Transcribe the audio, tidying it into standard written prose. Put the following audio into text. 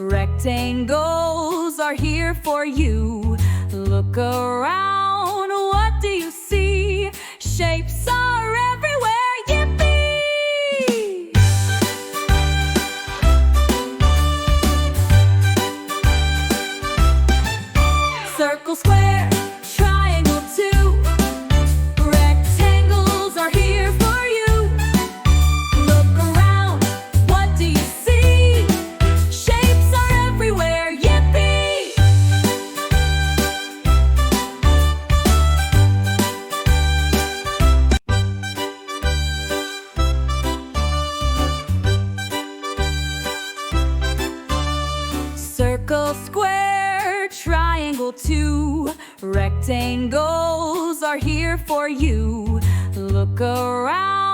Rectangles are here for you. Look around, what do you see? Shapes are everywhere, yippee! Circle, square, triangle too. Rectangles are here for you. Look around, what do you see? Shapes are everywhere, yippee! Circle, square, triangle too. Rectangles are here for you. Look around.